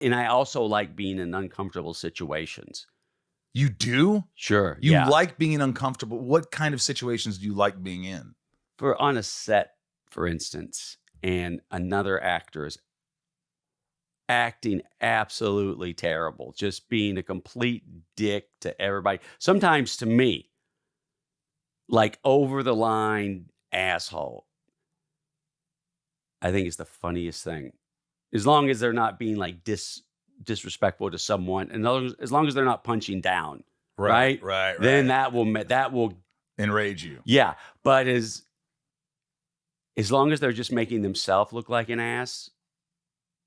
And I also like being in uncomfortable situations. You do? Sure. You yeah. like being uncomfortable. What kind of situations do you like being in? On a set, for instance, and another actor is acting absolutely terrible, just being a complete dick to everybody. Sometimes to me, like over the line asshole. I think it's the funniest thing. As long as they're not being like disrespectful to someone, and as long as they're not punching down, right? Then that will enrage you. Yeah, but as long as they're just making themselves look like an ass,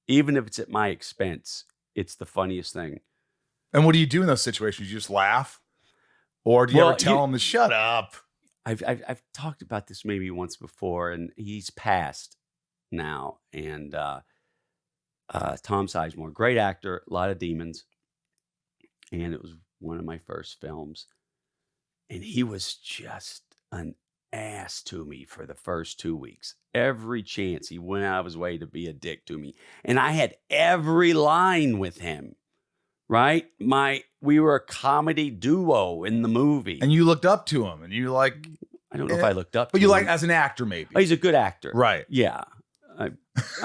even if it's at my expense, it's the funniest thing. And what do you do in those situations? You just laugh, or do you ever tell them to shut up? I've talked about this maybe once before, and he's passed now, and Tom Sizemore, great actor, a lot of demons, and it was one of my first films, and he was just an ass to me for the first 2 weeks. Every chance he went out of his way to be a dick to me, and I had every line with him. Right, we were a comedy duo in the movie, and you looked up to him, and you like. I don't know if I looked up, but to you him. like as an actor, maybe. Oh, he's a good actor, right? Yeah. I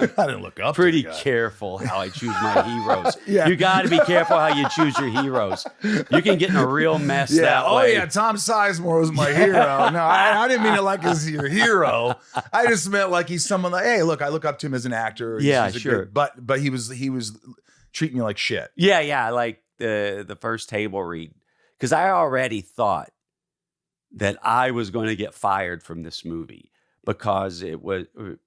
didn't look up. Pretty careful how I choose my heroes. Yeah. You got to be careful how you choose your heroes. You can get in a real mess that way. Oh yeah, Tom Sizemore was my hero. No, I didn't mean it like as your hero. I just meant like he's someone like, hey, look, I look up to him as an actor. Yeah, he's sure. But he was treating you like shit. Yeah, like the first table read, because I already thought that I was going to get fired from this movie because it was a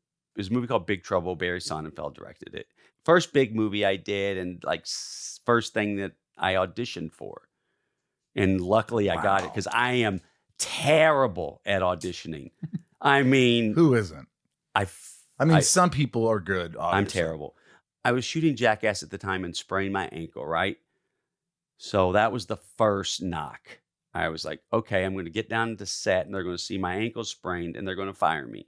movie called Big Trouble. Barry Sonnenfeld directed it. First big movie I did, and like first thing that I auditioned for. And luckily I got it, because I am terrible at auditioning. I mean, who isn't? I mean, some people are good. Obviously. I'm terrible. I was shooting Jackass at the time and sprained my ankle, right? So that was the first knock. I was like, okay, I'm going to get down to set, and they're going to see my ankle sprained, and they're going to fire me.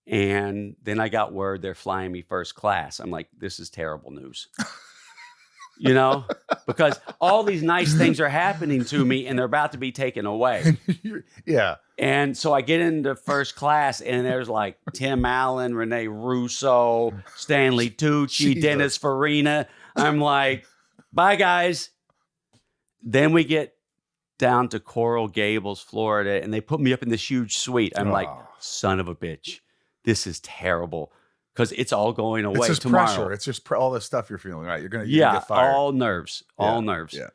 And then I got word they're flying me first class. I'm like, this is terrible news. You know, because all these nice things are happening to me, and they're about to be taken away. Yeah. And so I get into first class, and there's like Tim Allen, Rene Russo, Stanley Tucci, Dennis Farina. I'm like, bye, guys. Then we get down to Coral Gables, Florida, and they put me up in this huge suite. I'm like, son of a bitch. This is terrible, because it's all going away it's just tomorrow. Pressure. It's just all the stuff you're feeling, right? You're gonna get fired. All nerves, all nerves. Yeah.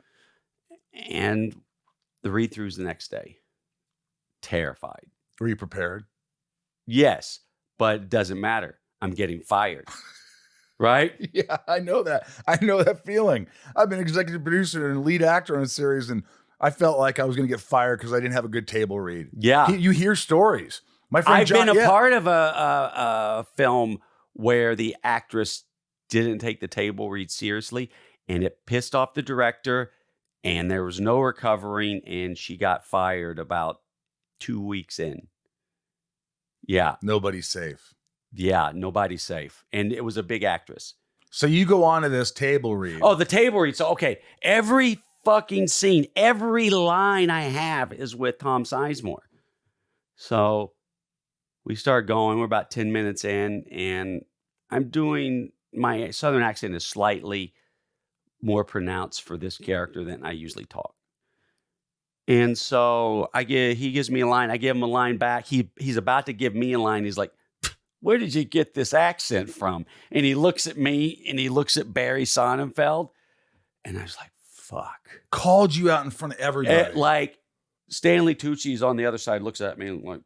And the read-throughs the next day. Terrified. Were you prepared? Yes, but it doesn't matter. I'm getting fired. Right? Yeah, I know that. I know that feeling. I've been executive producer and lead actor on a series, and I felt like I was going to get fired because I didn't have a good table read. Yeah. You hear stories. My friend I've been a part of a film where the actress didn't take the table read seriously, and it pissed off the director, and there was no recovering, and she got fired about 2 weeks in. Yeah. Nobody's safe. Yeah, nobody's safe. And it was a big actress. So you go on to this table read. Oh, the table read. So, okay, every fucking scene, every line I have is with Tom Sizemore. So we start going. We're about 10 minutes in, and I'm doing, my Southern accent is slightly more pronounced for this character than I usually talk. And so he gives me a line. I give him a line back. He's about to give me a line. He's like, where did you get this accent from? And he looks at me, and he looks at Barry Sonnenfeld. And I was like, fuck. Called you out in front of everybody. Like Stanley Tucci's on the other side, looks at me and like,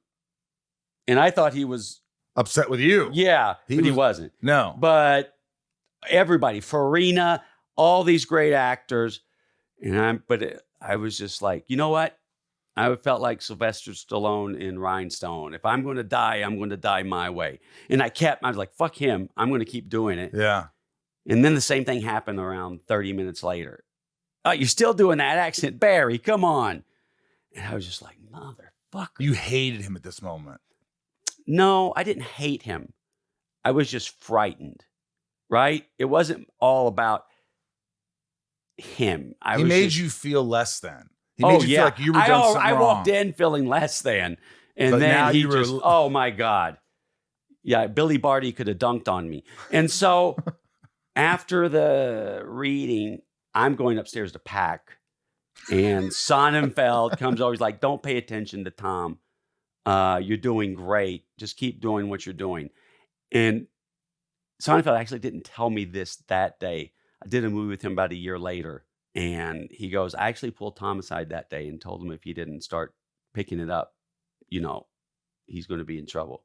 and I thought he was upset with you. Yeah, but he wasn't. No. But everybody, Farina, all these great actors. And I was just like, you know what? I felt like Sylvester Stallone in Rhinestone. If I'm going to die, I'm going to die my way. And I was like, fuck him. I'm going to keep doing it. Yeah. And then the same thing happened around 30 minutes later. Oh, you're still doing that accent, Barry, come on. And I was just like, motherfucker. You hated him at this moment. No, I didn't hate him. I was just frightened. right? It wasn't all about him. He made you feel less than. He Oh made you yeah, feel like you were doing something I wrong. walked in feeling less than, and But now then he you were- just, oh my God, yeah, Billy Barty could have dunked on me. And so after the reading, I'm going upstairs to pack, and Sonnenfeld comes over. He's like, "Don't pay attention to Tom. You're doing great. Just keep doing what you're doing." And Sonnenfeld actually didn't tell me this that day. I did a movie with him about a year later. And he goes, I actually pulled Tom aside that day and told him if he didn't start picking it up, he's going to be in trouble.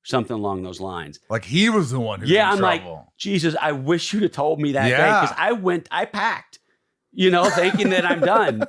Something along those lines. Like he was the one who was in I'm trouble. like, Jesus, I wish you'd have told me that day. Because I packed, thinking that I'm done.